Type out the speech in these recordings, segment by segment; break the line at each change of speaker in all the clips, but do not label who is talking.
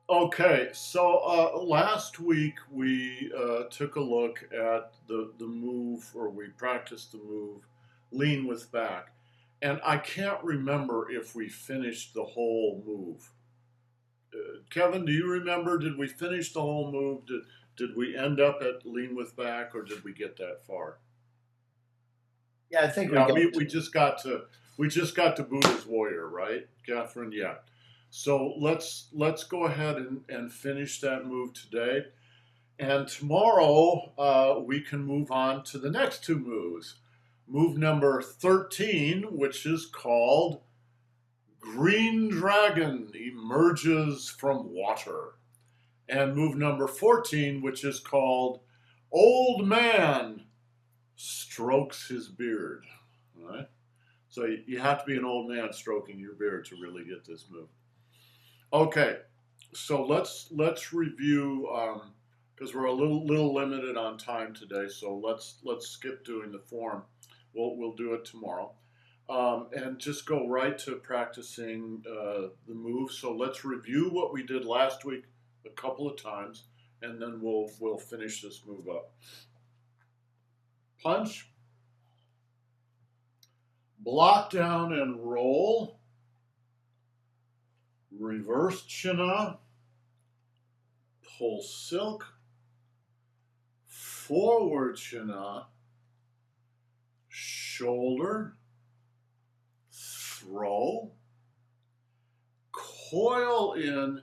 Okay, so last week we took a look at the move, or we practiced the move, lean with back. And I can't remember if we finished the whole move. Kevin, do you remember? Did we finish the whole move? Did we end up at lean with back, or did we get that far?
Yeah, I think we
Yeah,
got
we just got to Buddha's warrior, right, Catherine? Yeah. So let's go ahead and finish that move today. And tomorrow, we can move on to the next two moves. Move number 13, which is called Green Dragon Emerges from Water. And move number 14, which is called Old Man Strokes His Beard. All right? So you have to be an old man stroking your beard to really get this move. Okay, so let's review because we're a little limited on time today. So let's skip doing the form. We'll do it tomorrow, and just go right to practicing the move. So let's review what we did last week a couple of times, and then we'll finish this move up. Punch, block down and roll, reverse chin-up, pull silk, forward chin-up, shoulder, throw, coil in,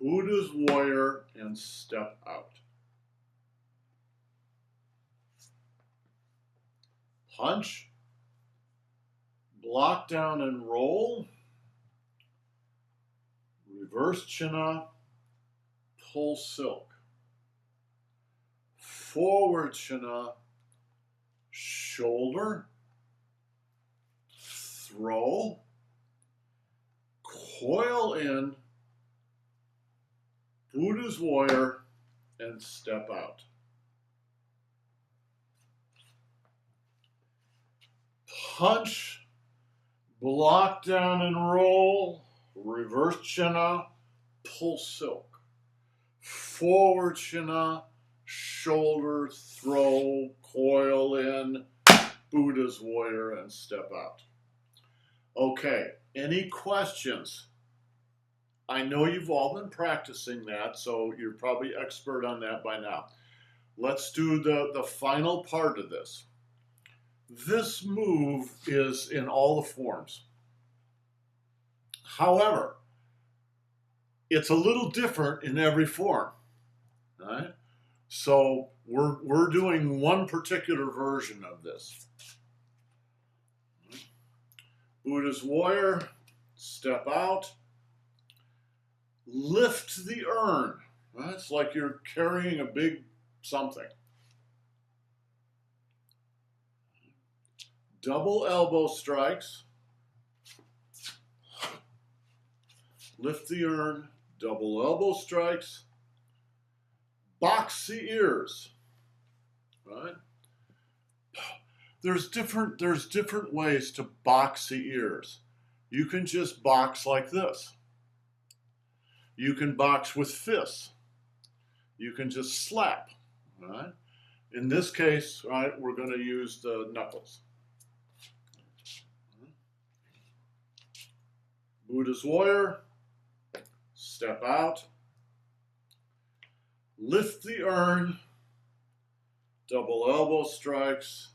Buddha's warrior, and step out. Punch, block down and roll, reverse chin-up, pull silk, forward chin-up, shoulder, throw, coil in, Buddha's warrior, and step out. Punch, block down and roll, reverse chin-up, pull silk, forward chin-up, shoulder, throw, coil in, Buddha's warrior, and step out. Okay, any questions? I know you've all been practicing that, so you're probably expert on that by now. Let's do the final part of this. This move is in all the forms. However, it's a little different in every form. Right? So we're doing one particular version of this. Buddha's warrior, step out, lift the urn. Right? It's like you're carrying a big something. Double elbow strikes, lift the urn, double elbow strikes, box the ears. Right? There's different ways to box the ears. You can just box like this. You can box with fists. You can just slap. Right? In this case, right, we're going to use the knuckles. Buddha's warrior, step out, lift the urn, double elbow strikes,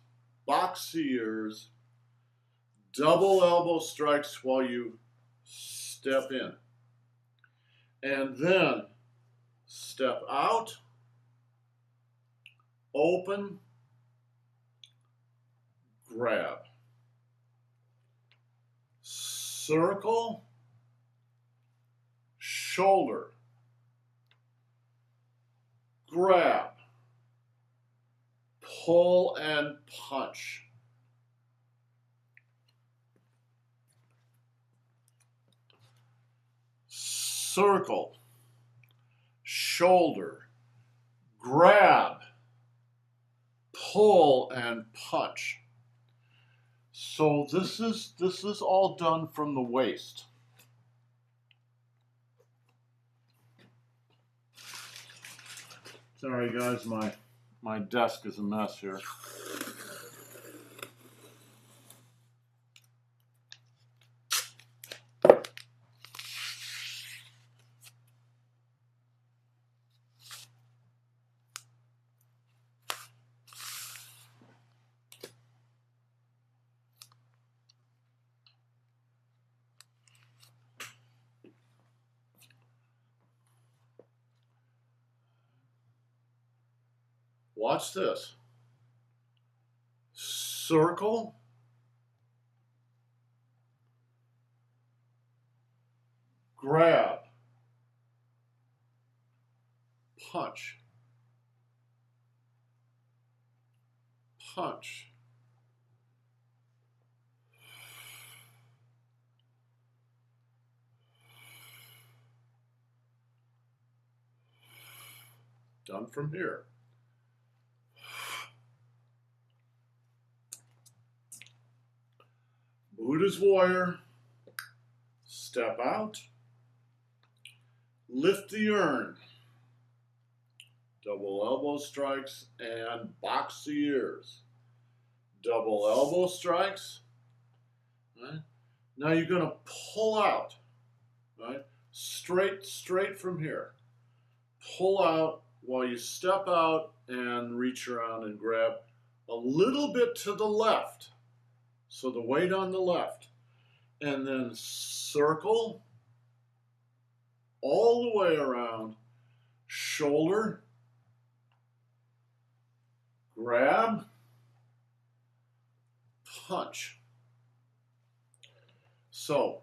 box the ears, double elbow strikes while you step in. And then step out, open, grab. Circle, shoulder, grab, pull and punch. Circle, shoulder, grab, pull and punch. So this is all done from the waist. Sorry guys, my desk is a mess here. Watch this. Circle. Grab. Punch. Punch. Done from here. Buddha's warrior. Step out. Lift the urn. Double elbow strikes and box the ears. Double elbow strikes. Right? Now you're going to pull out. Right? Straight from here. Pull out while you step out and reach around and grab a little bit to the left. So the weight on the left. And then circle all the way around. Shoulder. Grab. Punch. So,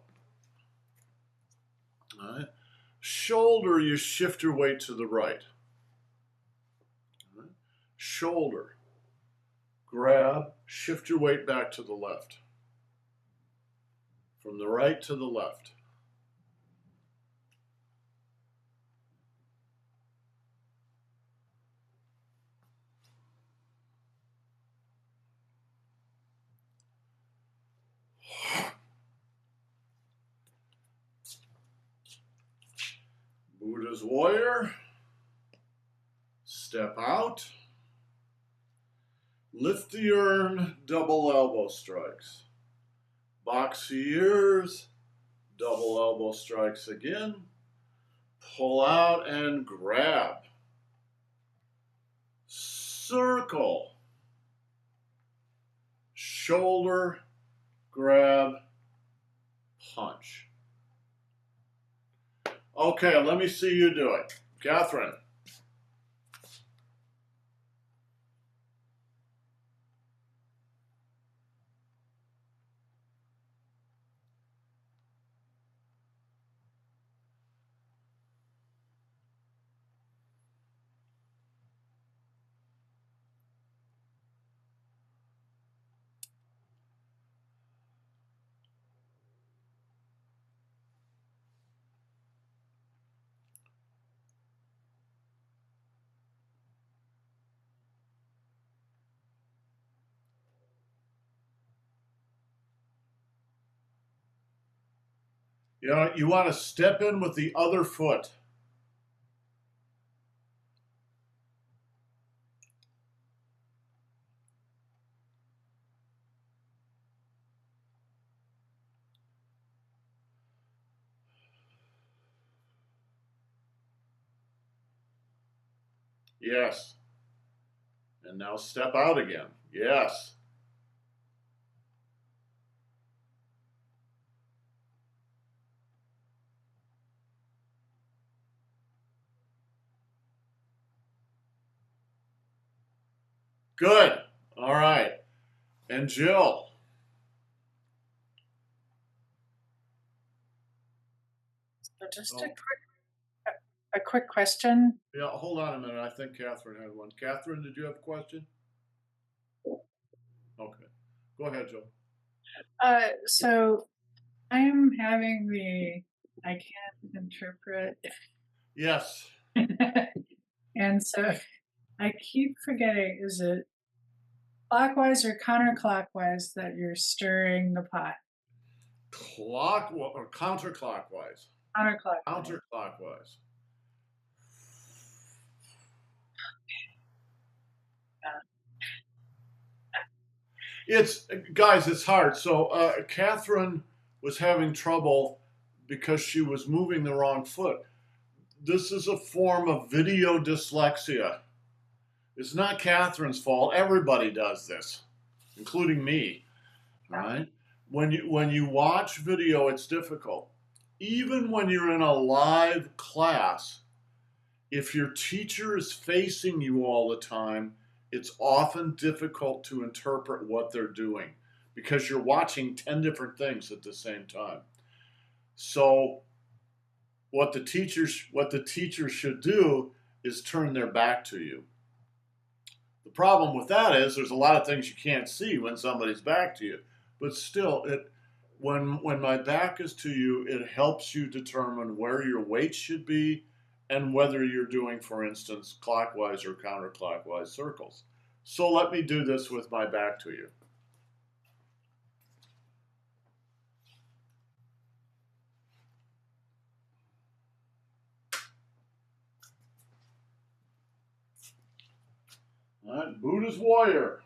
all right. Shoulder, you shift your weight to the right. All right. Shoulder. Grab, shift your weight back to the left. From the right to the left. Buddha's warrior. Step out. Lift the urn, double elbow strikes. Box the ears, double elbow strikes again. Pull out and grab. Circle. Shoulder, grab, punch. Okay, let me see you do it. Catherine. You know, you want to step in with the other foot. Yes. And now step out again. Yes. Good. All right. And Jill.
So just a quick question.
Yeah, hold on a minute. I think Catherine had one. Catherine, did you have a question? Okay. Go ahead, Jill.
So I am having I can't interpret.
Yes.
And so I keep forgetting, is it clockwise or counterclockwise that you're stirring the pot?
Clock or counterclockwise?
Counterclockwise.
Counterclockwise. It's guys, it's hard. So Catherine was having trouble because she was moving the wrong foot. This is a form of video dyslexia. It's not Catherine's fault. Everybody does this, including me. Right? When you watch video, it's difficult. Even when you're in a live class, if your teacher is facing you all the time, it's often difficult to interpret what they're doing because you're watching 10 different things at the same time. So what the teachers should do is turn their back to you. The problem with that is there's a lot of things you can't see when somebody's back to you. But still, when my back is to you, it helps you determine where your weight should be and whether you're doing, for instance, clockwise or counterclockwise circles. So let me do this with my back to you. All right, Buddha's warrior.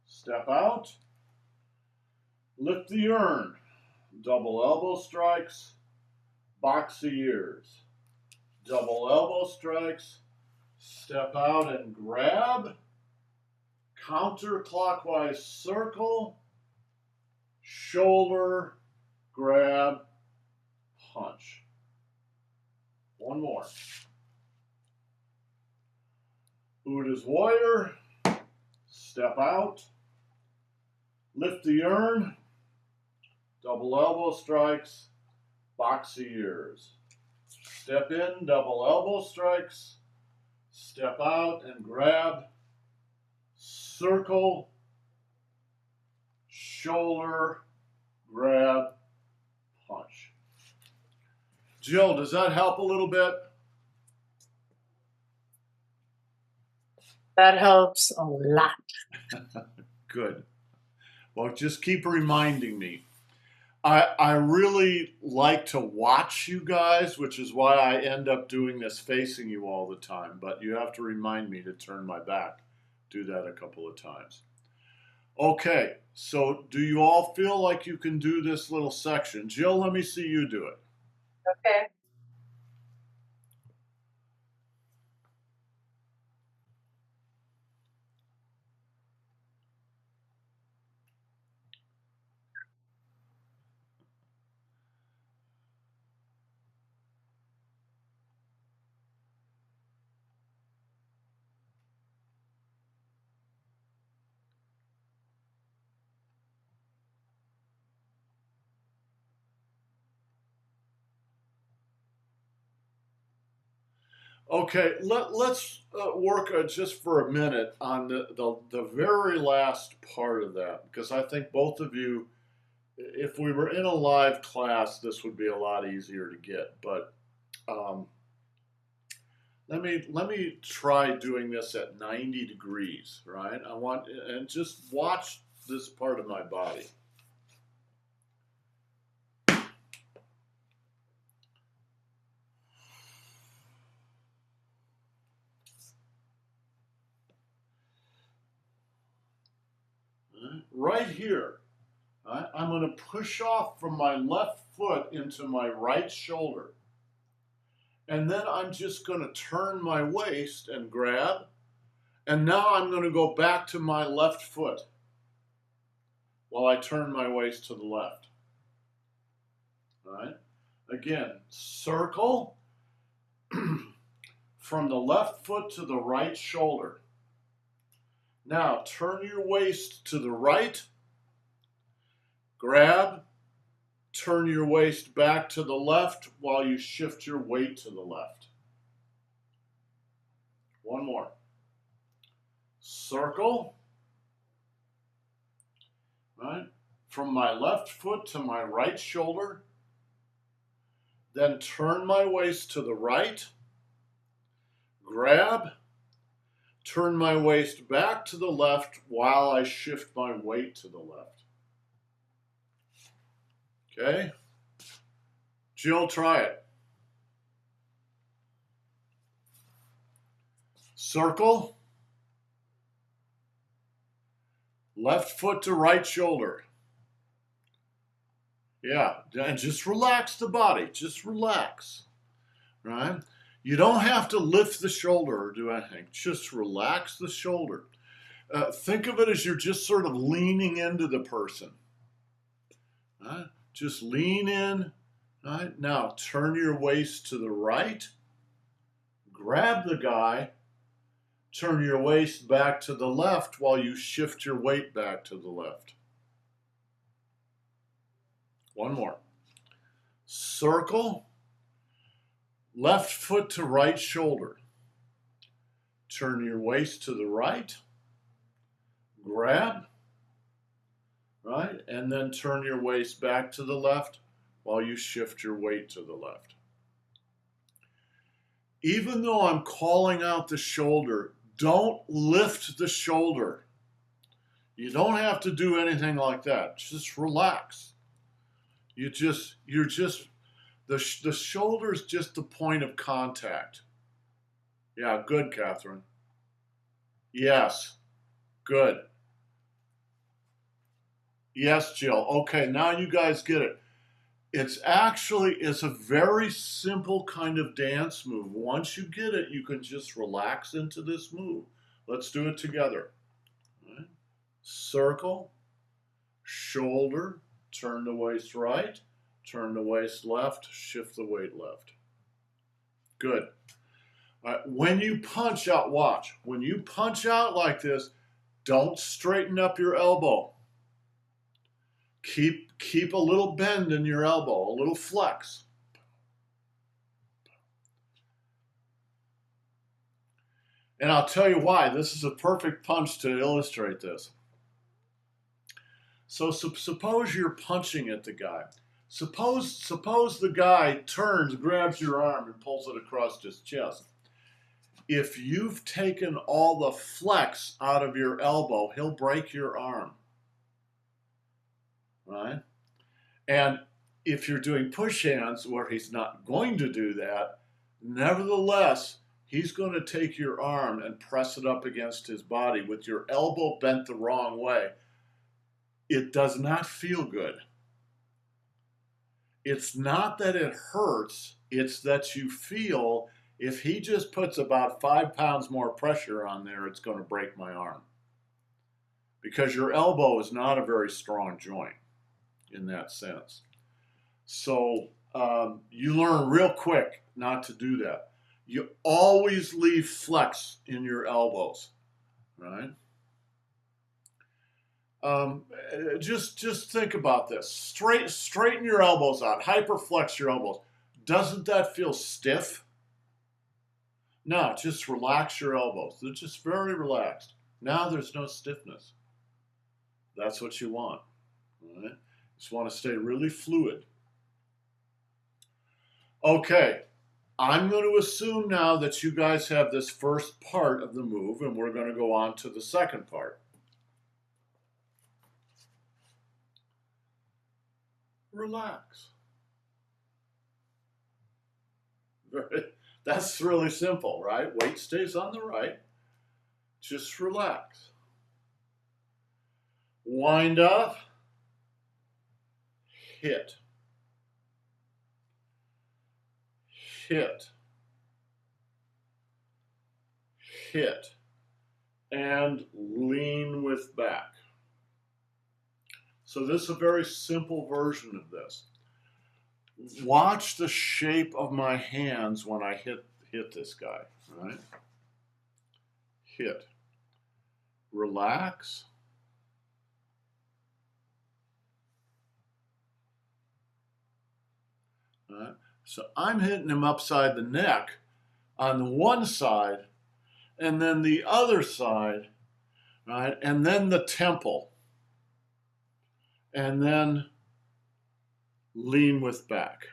Step out. Lift the urn. Double elbow strikes. Box the ears. Double elbow strikes. Step out and grab. Counterclockwise circle. Shoulder. Grab. Punch. One more. Buddha's warrior. Step out. Lift the urn. Double elbow strikes. Box the ears. Step in, double elbow strikes. Step out and grab. Circle. Shoulder. Grab. Punch. Jill, does that help a little bit?
That helps a lot.
Good. Well, just keep reminding me. I really like to watch you guys, which is why I end up doing this facing you all the time. But you have to remind me to turn my back. Do that a couple of times. Okay, so do you all feel like you can do this little section? Jill, let me see you do it.
Okay.
Okay, let's work just for a minute on the very last part of that, because I think both of you, if we were in a live class, this would be a lot easier to get. But let me try doing this at 90 degrees, right? And just watch this part of my body. Right here, I'm going to push off from my left foot into my right shoulder. And then I'm just going to turn my waist and grab. And now I'm going to go back to my left foot while I turn my waist to the left. All right? Again, circle from the left foot to the right shoulder. Now turn your waist to the right, grab, turn your waist back to the left while you shift your weight to the left. One more. Circle, right? From my left foot to my right shoulder, then turn my waist to the right, grab, turn my waist back to the left while I shift my weight to the left. Okay? Jill, try it. Circle. Left foot to right shoulder. Yeah, and just relax the body. Just relax, right? You don't have to lift the shoulder or do anything. Just relax the shoulder. Think of it as you're just sort of leaning into the person. Right? Just lean in. Right? Now turn your waist to the right. Grab the guy. Turn your waist back to the left while you shift your weight back to the left. One more. Circle. Left foot to right shoulder. Turn your waist to the right. Grab. Right? And then turn your waist back to the left while you shift your weight to the left. Even though I'm calling out the shoulder, don't lift the shoulder. You don't have to do anything like that. Just relax. The shoulder's just the point of contact. Yeah, good, Catherine. Yes, good. Yes, Jill. Okay, now you guys get it. It's a very simple kind of dance move. Once you get it, you can just relax into this move. Let's do it together. Right. Circle, shoulder, turn the waist right, turn the waist left, shift the weight left. Good. All right. When you punch out, watch. When you punch out like this, don't straighten up your elbow. Keep a little bend in your elbow, a little flex. And I'll tell you why. This is a perfect punch to illustrate this. So suppose you're punching at the guy. Suppose the guy turns, grabs your arm, and pulls it across his chest. If you've taken all the flex out of your elbow, he'll break your arm. Right? And if you're doing push hands where he's not going to do that, nevertheless, he's going to take your arm and press it up against his body with your elbow bent the wrong way. It does not feel good. It's not that it hurts, it's that you feel if he just puts about 5 pounds more pressure on there, it's going to break my arm. Because your elbow is not a very strong joint in that sense. So you learn real quick not to do that. You always leave flex in your elbows, right? Just think about this. Straighten your elbows out. Hyperflex your elbows. Doesn't that feel stiff? No, just relax your elbows. They're just very relaxed. Now there's no stiffness. That's what you want. Right? Just want to stay really fluid. Okay, I'm going to assume now that you guys have this first part of the move, and we're going to go on to the second part. Relax. That's really simple, right? Weight stays on the right. Just relax. Wind up. Hit. Hit. Hit. And lean with back. So this is a very simple version of this. Watch the shape of my hands when I hit this guy, right? Hit. Relax. Right? So I'm hitting him upside the neck on the one side, and then the other side, right? And then the temple. And then lean with back.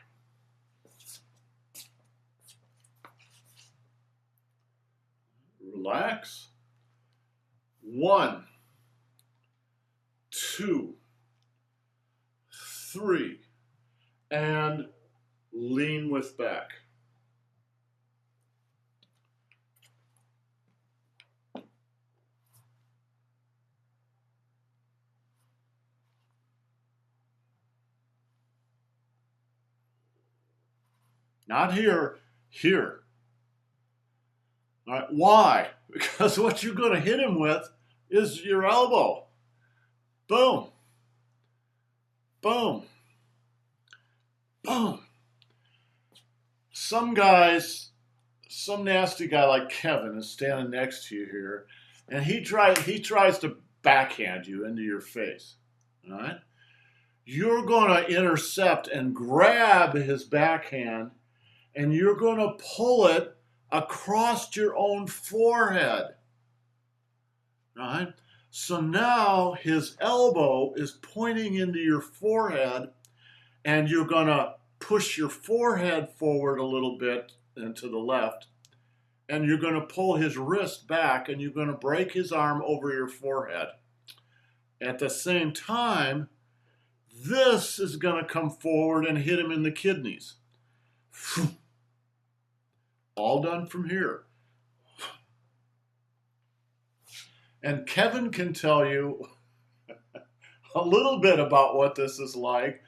Relax. 1, 2, 3, and lean with back. Not here, here. All right, why? Because what you're going to hit him with is your elbow. Boom, boom, boom. Some guys, some nasty guy like Kevin is standing next to you here, and he tries to backhand you into your face. All right? You're going to intercept and grab his backhand, and you're going to pull it across your own forehead. All right? So now his elbow is pointing into your forehead, and you're going to push your forehead forward a little bit and to the left, and you're going to pull his wrist back, and you're going to break his arm over your forehead. At the same time, this is going to come forward and hit him in the kidneys. All done from here. And Kevin can tell you a little bit about what this is like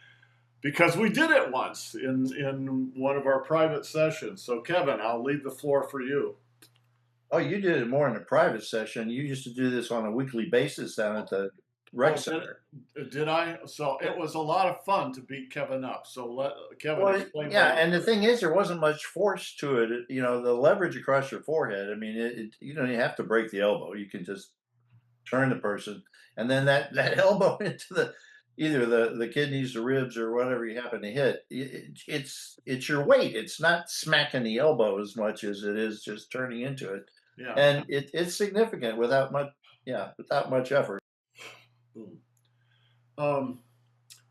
because we did it once in one of our private sessions. So, Kevin, I'll leave the floor for you.
Oh, you did it more in a private session. You used to do this on a weekly basis down at the rec center.
Did I? So it was a lot of fun to beat Kevin up. So let Kevin
Well,
explain.
yeah, and the thing is, there wasn't much force to it. You know, the leverage across your forehead. I mean, you don't even have to break the elbow. You can just turn the person, and then that elbow into either the kidneys, the ribs, or whatever you happen to hit. It's your weight. It's not smacking the elbow as much as it is just turning into it.
Yeah.
And it's significant without much effort.
Boom.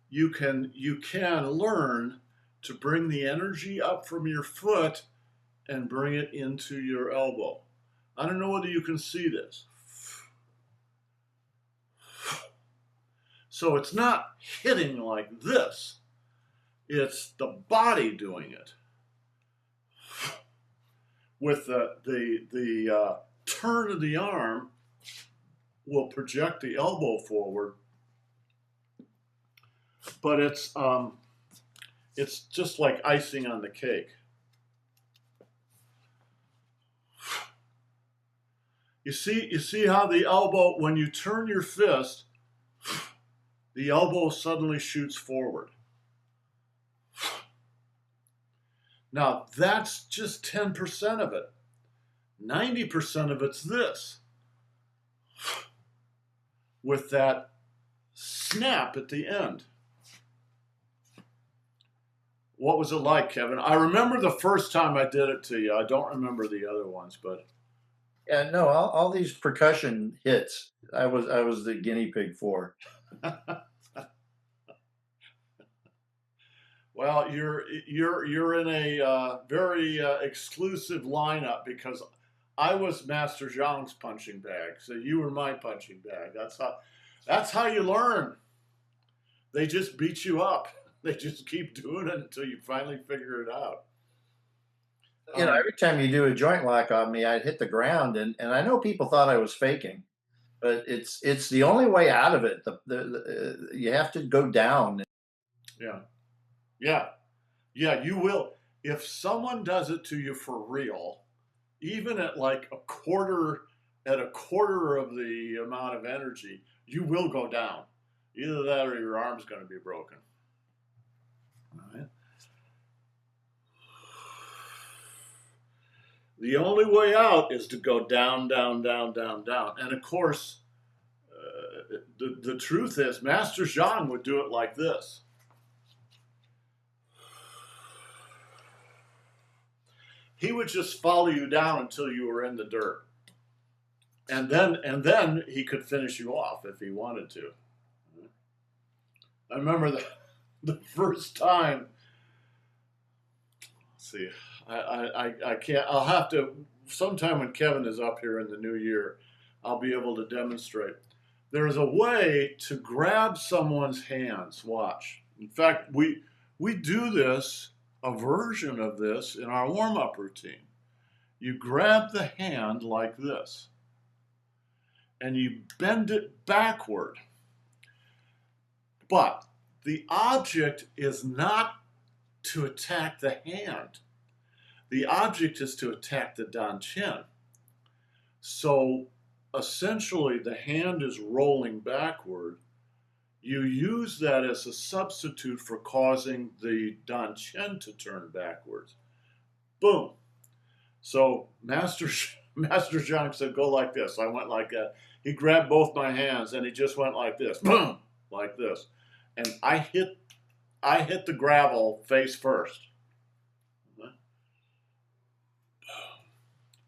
You can learn to bring the energy up from your foot and bring it into your elbow. I don't know whether you can see this. So it's not hitting like this. It's the body doing it. With the turn of the arm will project the elbow forward, but it's just like icing on the cake. You see how the elbow, when you turn your fist, the elbow suddenly shoots forward. Now, that's just 10% of it. 90% of it's this. With that snap at the end. What was it like, Kevin? I remember the first time I did it to you. I don't remember the other ones, but
Yeah, no, all these percussion hits, I was the guinea pig for.
well, you're in a very exclusive lineup because I was Master Zhang's punching bag, so you were my punching bag. That's how you learn. They just beat you up. They just keep doing it until you finally figure it out.
You know, every time you do a joint lock on me, I'd hit the ground, and I know people thought I was faking, but it's the only way out of it. You have to go down.
Yeah, you will. If someone does it to you for real, even at like a quarter of the amount of energy, you will go down. Either that or your arm's going to be broken. All right. The only way out is to go down, down, down, down, down. And of course, the truth is, Master Zhang would do it like this. He would just follow you down until you were in the dirt. And then he could finish you off if he wanted to. I remember the first time. Let's see, I can't. I'll have to sometime when Kevin is up here in the new year. I'll be able to demonstrate. There's a way to grab someone's hands. Watch. In fact, we do this, a version of this, in our warm-up routine. You grab the hand like this, and you bend it backward. But the object is not to attack the hand. The object is to attack the Dan Chen. So essentially, the hand is rolling backward. You use that as a substitute for causing the Dan Chen to turn backwards. Boom. So Master Zhang said, go like this. I went like that. He grabbed both my hands and he just went like this. Boom. Like this. And I hit the gravel face first.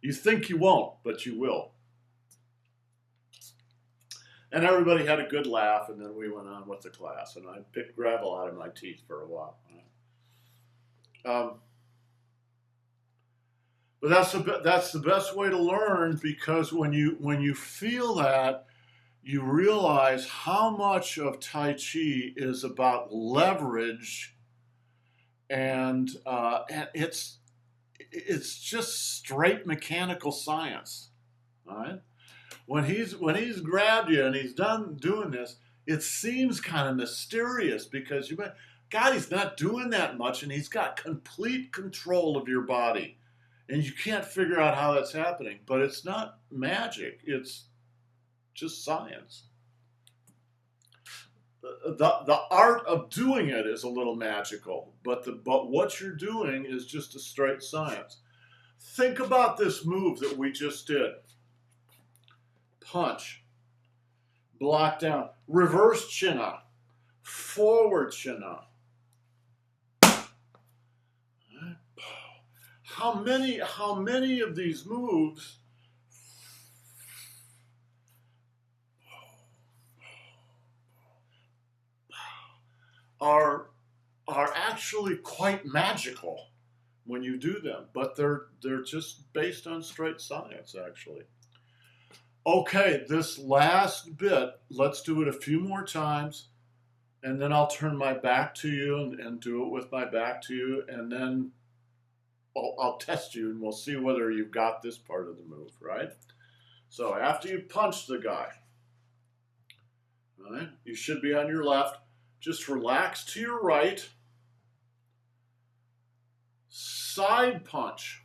You think you won't, but you will. And everybody had a good laugh, and then we went on with the class, and I picked gravel out of my teeth for a while. But that's the best way to learn, because when you feel that, you realize how much of Tai Chi is about leverage, and it's just straight mechanical science, all right? When he's grabbed you and he's done doing this, it seems kind of mysterious, because God, he's not doing that much, and he's got complete control of your body, and you can't figure out how that's happening. But it's not magic; it's just science. The art of doing it is a little magical, but what you're doing is just a straight science. Think about this move that we just did. Punch, block down, reverse chin up, forward chin up. How many of these moves are actually quite magical when you do them, but they're just based on straight science, actually. Okay, this last bit, let's do it a few more times, and then I'll turn my back to you and do it with my back to you, and then I'll test you, and we'll see whether you've got this part of the move, right? So after you punch the guy, all right, you should be on your left. Just relax to your right. Side punch.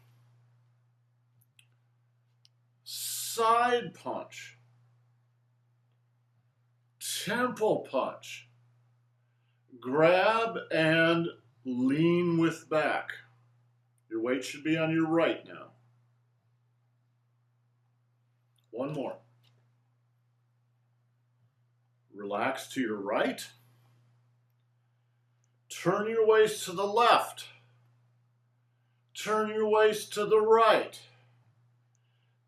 Side punch. Temple punch. Grab and lean with back. Your weight should be on your right now. One more. Relax to your right. Turn your waist to the left. Turn your waist to the right.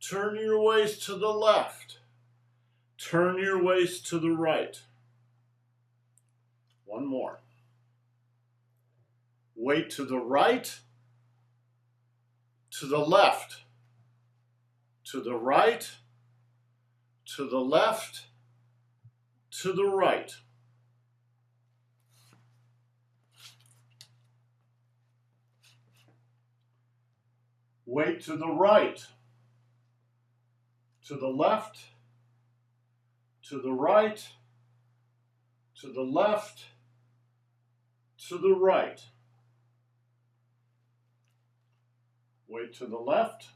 Turn your waist to the left. Turn your waist to the right. One more. Weight to the right, to the left, to the right, to the left, to the right. Weight to the right, to the left, to the right, to the left, to the right. Weight to the left,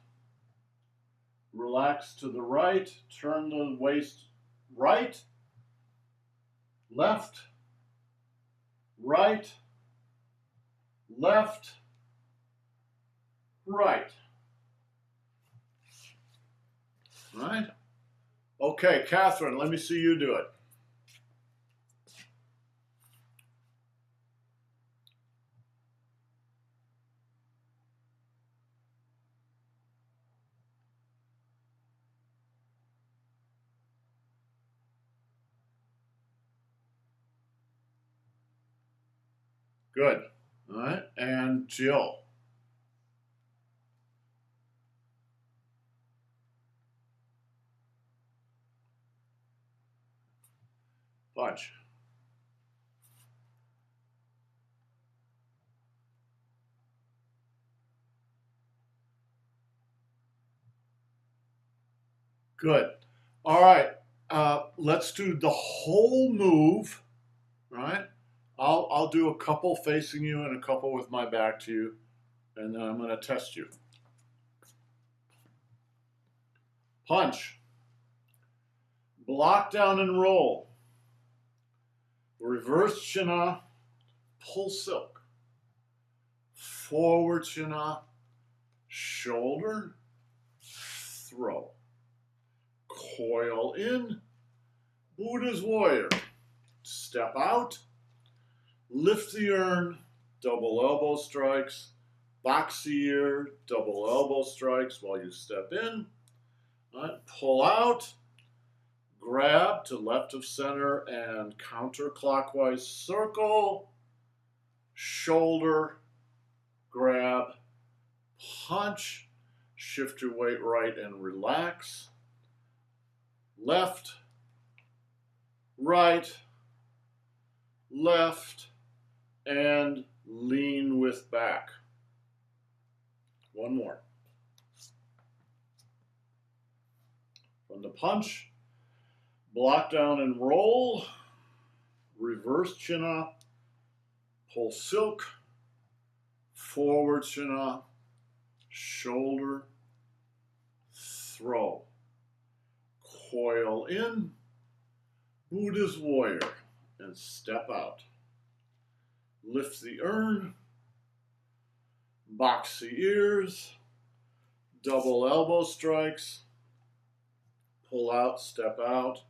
relax to the right, turn the waist right, left, right, left, right. All right? Okay, Catherine, let me see you do it. Good. All right, and Jill. Punch. Good. All right. Let's do the whole move. Right. I'll do a couple facing you and a couple with my back to you, and then I'm going to test you. Punch. Block down and roll. Reverse China, pull silk. Forward China, shoulder, throw. Coil in, Buddha's warrior. Step out, lift the urn, double elbow strikes, box the ear, double elbow strikes while you step in. Pull out, grab to left of center and counterclockwise circle, shoulder, grab, punch, shift your weight right and relax, left, right, left, and lean with back. One more. From the punch, block down and roll, reverse chin up, pull silk, forward chin up, shoulder, throw, coil in, Buddha's warrior, and step out. Lift the urn, box the ears, double elbow strikes, pull out, step out,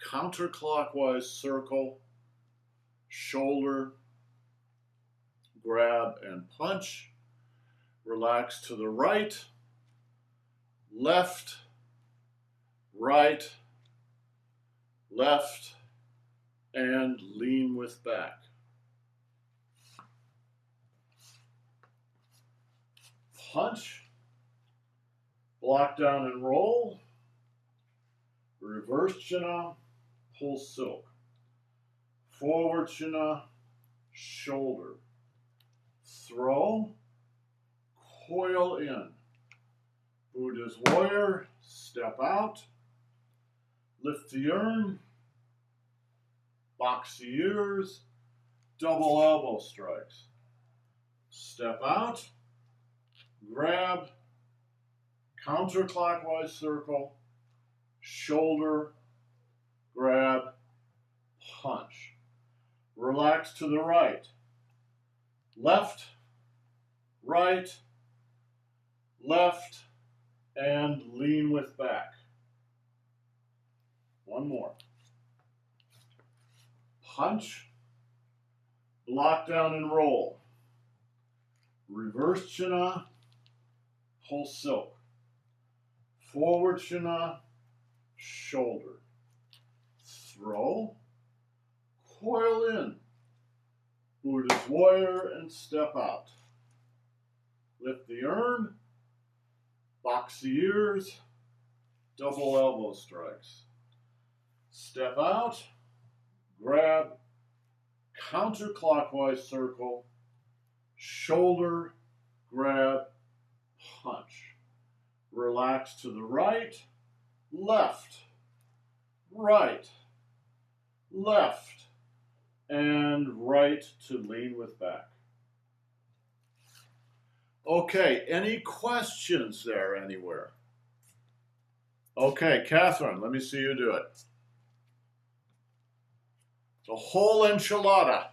counterclockwise circle, shoulder, grab and punch, relax to the right, left, right, left, and lean with back. Punch, block down and roll, reverse chin, pull silk, forward chin, shoulder, throw, coil in, Buddha's warrior, step out, lift the urn, box the ears, double elbow strikes, step out, grab, counterclockwise circle, shoulder, grab, punch. Relax to the right, left, right, left, and lean with back. One more. Punch, block down and roll. Reverse chin, pull silk. Forward chin, shoulder. Throw, coil in, Buddha's warrior, and step out. Lift the urn, box the ears, double elbow strikes. Step out, grab, counterclockwise circle, shoulder, grab, punch. Relax to the right, left, right, left, and right to lean with back. Okay, any questions there anywhere? Okay, Catherine, let me see you do it. The whole enchilada.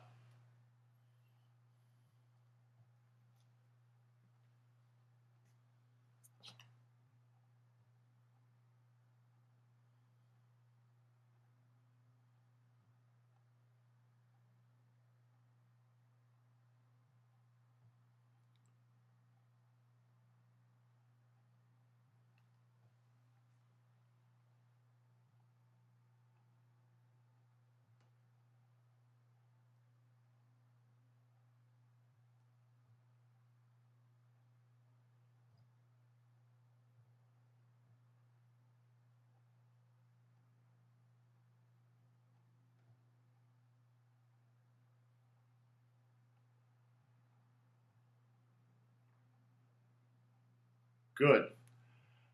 Good.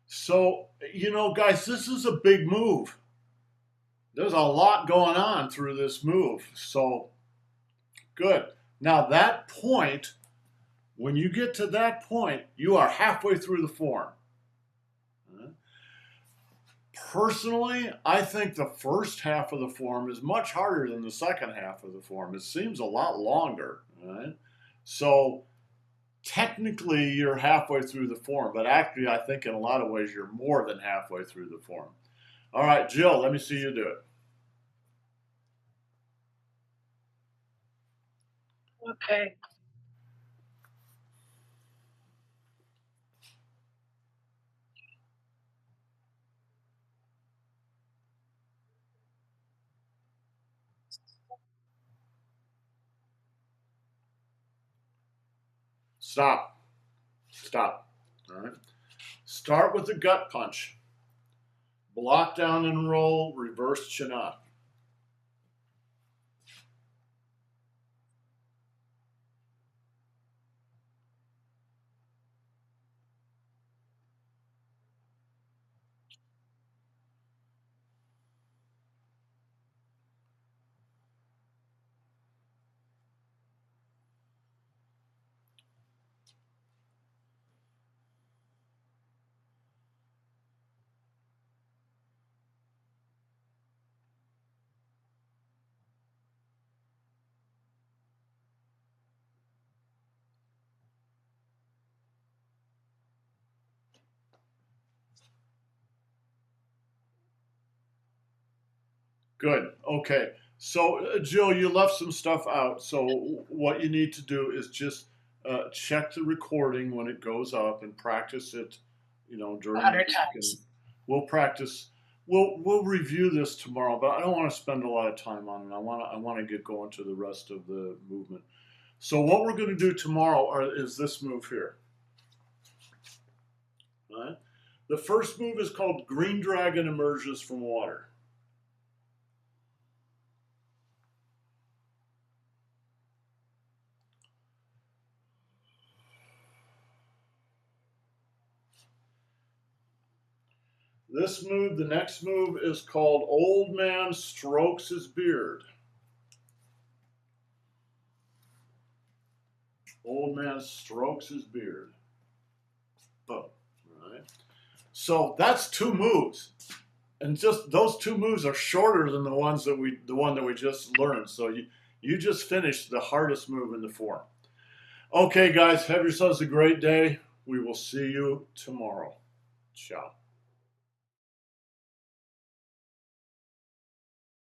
So, guys, this is a big move. There's a lot going on through this move. So, good. Now, that point When you get to that point, you are halfway through the form. Personally, I think the first half of the form is much harder than the second half of the form. It seems a lot longer, right? So technically you're halfway through the form, but actually I think in a lot of ways you're more than halfway through the form. All right, Jill, let me see you do it.
Okay.
Stop. Stop. All right. Start with the gut punch. Block down and roll, reverse chin up. Good. Okay. So, Jill, you left some stuff out. So, what you need to do is just check the recording when it goes up and practice it. You know, during the
100
week, and
times.
we'll practice. We'll review this tomorrow, but I don't want to spend a lot of time on it. I want to get going to the rest of the movement. So, what we're going to do tomorrow is this move here. All right. The first move is called Green Dragon Emerges from Water. This move, the next move, is called Old Man Strokes His Beard. Old Man strokes his beard. Boom. All right. So that's two moves. And just those two moves are shorter than the one that we just learned. So you just finished the hardest move in the form. Okay, guys, have yourselves a great day. We will see you tomorrow. Ciao.